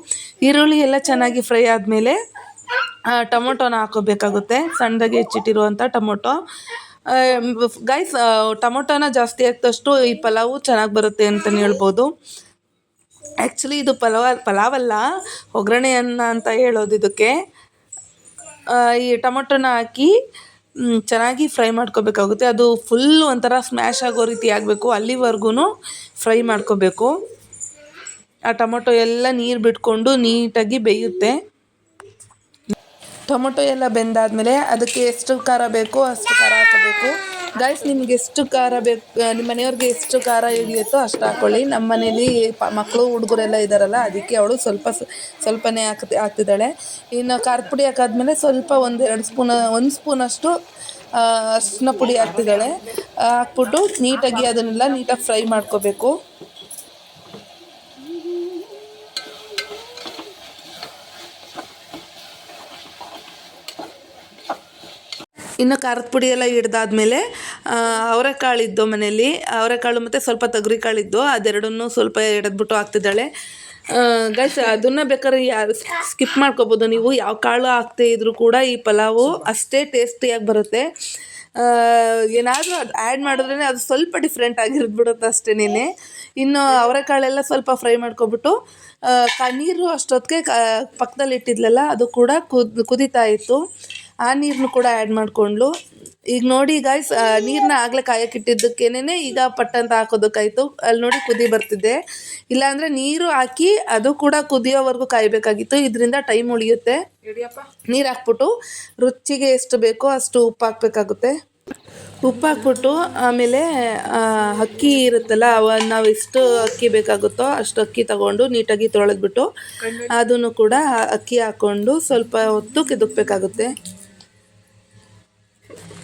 ಈರುಳ್ಳಿ ಎಲ್ಲ ಚೆನ್ನಾಗಿ ಫ್ರೈ ಆದಮೇಲೆ ಟೊಮೊಟೊನ ಹಾಕೋಬೇಕಾಗುತ್ತೆ, ಸಣ್ಣದಾಗಿ ಹೆಚ್ಚಿಟ್ಟಿರುವಂಥ ಟೊಮೊಟೊ. ಗೈಸ್, ಟೊಮೊಟೊನ ಜಾಸ್ತಿ ಹಾಕಿದಷ್ಟು ಈ ಪಲಾವು ಚೆನ್ನಾಗಿ ಬರುತ್ತೆ ಅಂತಲೇ ಹೇಳ್ಬೋದು. ಆ್ಯಕ್ಚುಲಿ ಇದು ಪಲಾವಲ್ಲ, ಒಗ್ಗರಣೆ ಅನ್ನ ಅಂತ ಹೇಳೋದು ಇದಕ್ಕೆ. ಈ ಟೊಮೊಟೊನ ಹಾಕಿ ಚೆನ್ನಾಗಿ ಫ್ರೈ ಮಾಡ್ಕೋಬೇಕಾಗುತ್ತೆ. ಅದು ಫುಲ್ ಒಂಥರ ಸ್ಮ್ಯಾಶ್ ಆಗೋ ರೀತಿ ಆಗಬೇಕು, ಅಲ್ಲಿವರೆಗೂ ಫ್ರೈ ಮಾಡ್ಕೋಬೇಕು. ಆ ಟೊಮೊಟೊ ಎಲ್ಲ ನೀರು ಬಿಟ್ಕೊಂಡು ನೀಟಾಗಿ ಬೇಯುತ್ತೆ. ಟೊಮೊಟೊ ಎಲ್ಲ ಬೆಂದಾದಮೇಲೆ ಅದಕ್ಕೆ ಎಷ್ಟು ಖಾರ ಬೇಕೋ ಅಷ್ಟು ಖಾರ ಹಾಕೋಬೇಕು. ಗೈಸ್, ನಿಮ್ಗೆ ಎಷ್ಟು ಖಾರ ಬೇಕು, ನಿಮ್ಮ ಮನೆಯವ್ರಿಗೆ ಎಷ್ಟು ಖಾರ ಹಿಡಿಯುತ್ತೋ ಅಷ್ಟು ಹಾಕ್ಕೊಳ್ಳಿ. ನಮ್ಮ ಮನೇಲಿ ಮಕ್ಕಳು ಹುಡುಗರೆಲ್ಲ ಇದ್ದಾರಲ್ಲ, ಅದಕ್ಕೆ ಅವಳು ಸ್ವಲ್ಪನೇ ಹಾಕ್ತಿದ್ದಾಳೆ. ಇನ್ನು ಖಾರದ ಪುಡಿ ಹಾಕಾದ್ಮೇಲೆ ಸ್ವಲ್ಪ 1 ಸ್ಪೂನಷ್ಟು ಅರಿಶಿನ ಪುಡಿ ಹಾಕ್ತಿದ್ದಾಳೆ. ಹಾಕ್ಬಿಟ್ಟು ನೀಟಾಗಿ ಅದನ್ನೆಲ್ಲ ನೀಟಾಗಿ ಫ್ರೈ ಮಾಡ್ಕೋಬೇಕು. ಇನ್ನು ಖಾರದ ಪುಡಿ ಎಲ್ಲ ಹಿಡ್ದಾದ್ಮೇಲೆ ಅವರೆಕಾಳಿದ್ದು ಮನೇಲಿ, ಅವರೆಕಾಳು ಮತ್ತು ಸ್ವಲ್ಪ ತೊಗರಿಕಾಳಿದ್ದು, ಅದೆರಡನ್ನೂ ಸ್ವಲ್ಪ ಎಡೆದ್ಬಿಟ್ಟು ಹಾಕ್ತಿದ್ದಾಳೆ. ಗೈಸ್, ಅದನ್ನು ಬೇಕಾದ್ರೆ ಸ್ಕಿಪ್ ಮಾಡ್ಕೋಬೋದು ನೀವು. ಯಾವ ಕಾಳು ಹಾಕ್ದೇ ಇದ್ರೂ ಕೂಡ ಈ ಪಲಾವು ಅಷ್ಟೇ ಟೇಸ್ಟಿಯಾಗಿ ಬರುತ್ತೆ. ಏನಾದರೂ ಅದು ಆ್ಯಡ್ ಮಾಡಿದ್ರೇ ಅದು ಸ್ವಲ್ಪ ಡಿಫ್ರೆಂಟ್ ಆಗಿರ್ಬಿಡುತ್ತೆ ಅಷ್ಟೇನೆ. ಇನ್ನು ಅವರೆಕಾಳೆಲ್ಲ ಸ್ವಲ್ಪ ಫ್ರೈ ಮಾಡ್ಕೊಬಿಟ್ಟು ನೀರು ಅಷ್ಟೊತ್ತಿಗೆ ಪಕ್ಕದಲ್ಲಿ ಇಟ್ಟಿದ್ಲಲ್ಲ ಅದು ಕೂಡ ಕುದೀತಾ ಇತ್ತು. ಆ ನೀರನ್ನು ಕೂಡ ಆ್ಯಡ್ ಮಾಡಿಕೊಂಡು ಈಗ ನೋಡಿ ಗಾಯ್ಸ್, ನೀರನ್ನ ಆಗಲೇ ಕಾಯಕ್ಕಿಟ್ಟಿದ್ದಕ್ಕೇನೆ ಈಗ ಪಟ್ಟಂತ ಹಾಕೋದಕ್ಕಾಯ್ತು. ಅಲ್ಲಿ ನೋಡಿ ಕುದಿ ಬರ್ತಿದೆ. ಇಲ್ಲಾಂದರೆ ನೀರು ಹಾಕಿ ಅದು ಕೂಡ ಕುದಿಯೋವರೆಗೂ ಕಾಯಬೇಕಾಗಿತ್ತು. ಇದರಿಂದ ಟೈಮ್ ಉಳಿಯುತ್ತೆ. ನೀರು ಹಾಕ್ಬಿಟ್ಟು ರುಚಿಗೆ ಎಷ್ಟು ಬೇಕೋ ಅಷ್ಟು ಉಪ್ಪು ಹಾಕಬೇಕಾಗುತ್ತೆ. ಉಪ್ಪು ಹಾಕ್ಬಿಟ್ಟು ಆಮೇಲೆ ಅಕ್ಕಿ ಇರುತ್ತಲ್ಲ, ನಾವು ಎಷ್ಟು ಅಕ್ಕಿ ಬೇಕಾಗುತ್ತೋ ಅಷ್ಟು ಅಕ್ಕಿ ತಗೊಂಡು ನೀಟಾಗಿ ತೊಳೆದ್ಬಿಟ್ಟು ಅದನ್ನು ಕೂಡ ಅಕ್ಕಿ ಹಾಕ್ಕೊಂಡು ಸ್ವಲ್ಪ ಹೊತ್ತು ಕೆದಕಬೇಕಾಗುತ್ತೆ.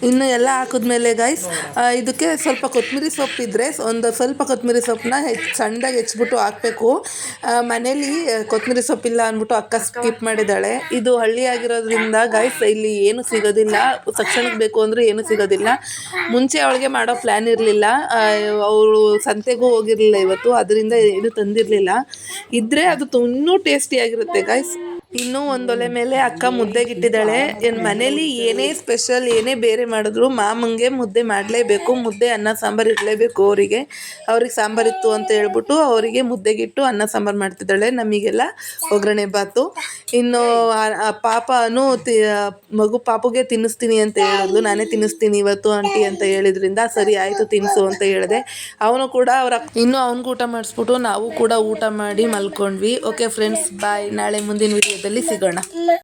ಇನ್ನು ಎಲ್ಲ ಹಾಕಿದ್ಮೇಲೆ ಗೈಸ್, ಇದಕ್ಕೆ ಸ್ವಲ್ಪ ಕೊತ್ತಂಬರಿ ಸೊಪ್ಪಿದ್ರೆ ಸ್ವಲ್ಪ ಕೊತ್ತಂಬರಿ ಸೊಪ್ಪನ್ನ ಸಣ್ಣದಾಗಿ ಹೆಚ್ಚಿಬಿಟ್ಟು ಹಾಕಬೇಕು. ಮನೇಲಿ ಕೊತ್ತಂಬರಿ ಸೊಪ್ಪಿಲ್ಲ ಅಂದ್ಬಿಟ್ಟು ಅಕ್ಕ ಸ್ಕಿಪ್ ಮಾಡಿದ್ದಾಳೆ. ಇದು ಹಳ್ಳಿ ಆಗಿರೋದ್ರಿಂದ ಗೈಸ್ ಇಲ್ಲಿ ಏನು ಸಿಗೋದಿಲ್ಲ. ತಕ್ಷಣಕ್ಕೆ ಬೇಕು ಅಂದರೆ ಏನೂ ಸಿಗೋದಿಲ್ಲ. ಮುಂಚೆ ಅವಳಿಗೆ ಮಾಡೋ ಪ್ಲ್ಯಾನ್ ಇರಲಿಲ್ಲ. ಅವಳು ಸಂತೆಗೂ ಹೋಗಿರಲಿಲ್ಲ ಇವತ್ತು, ಅದರಿಂದ ಏನು ತಂದಿರಲಿಲ್ಲ. ಇದ್ದರೆ ಅದು ಇನ್ನೂ ಟೇಸ್ಟಿಯಾಗಿರುತ್ತೆ ಗೈಸ್. ಇನ್ನೂ ಒಂದೊಲೆ ಮೇಲೆ ಅಕ್ಕ ಮುದ್ದೆಗಿಟ್ಟಿದ್ದಾಳೆ. ಮನೇಲಿ ಏನೇ ಸ್ಪೆಷಲ್ ಏನೇ ಬೇರೆ ಮಾಡಿದ್ರು ಮಾಮಂಗೆ ಮುದ್ದೆ ಮಾಡಲೇಬೇಕು. ಮುದ್ದೆ ಅನ್ನ ಸಾಂಬಾರು ಇರಲೇಬೇಕು. ಅವ್ರಿಗೆ ಸಾಂಬಾರಿತ್ತು ಅಂತ ಹೇಳ್ಬಿಟ್ಟು ಅವರಿಗೆ ಮುದ್ದೆಗಿಟ್ಟು ಅನ್ನ ಸಾಂಬಾರು ಮಾಡ್ತಿದ್ದಾಳೆ. ನಮಗೆಲ್ಲ ಒಗ್ಗರಣೆ ಬಾತು. ಇನ್ನು ಪಾಪನು ಪಾಪುಗೆ ತಿನ್ನಿಸ್ತೀನಿ ಅಂತ ಹೇಳಿದ್ಲು. ನಾನೇ ತಿನ್ನಿಸ್ತೀನಿ ಇವತ್ತು ಆಂಟಿ ಅಂತ ಹೇಳಿದ್ರಿಂದ ಸರಿ ಆಯಿತು ತಿನ್ನಿಸು ಅಂತ ಹೇಳಿದೆ. ಅವನು ಕೂಡ ಇನ್ನು ಅವ್ನಿಗೆ ಊಟ ಮಾಡಿಸ್ಬಿಟ್ಟು ನಾವು ಕೂಡ ಊಟ ಮಾಡಿ ಮಲ್ಕೊಂಡ್ವಿ. ಓಕೆ ಫ್ರೆಂಡ್ಸ್, ಬಾಯ್. ನಾಳೆ ಮುಂದಿನ ವಿಡಿಯೋದಲ್ಲಿ ಸಿಗೋಣ.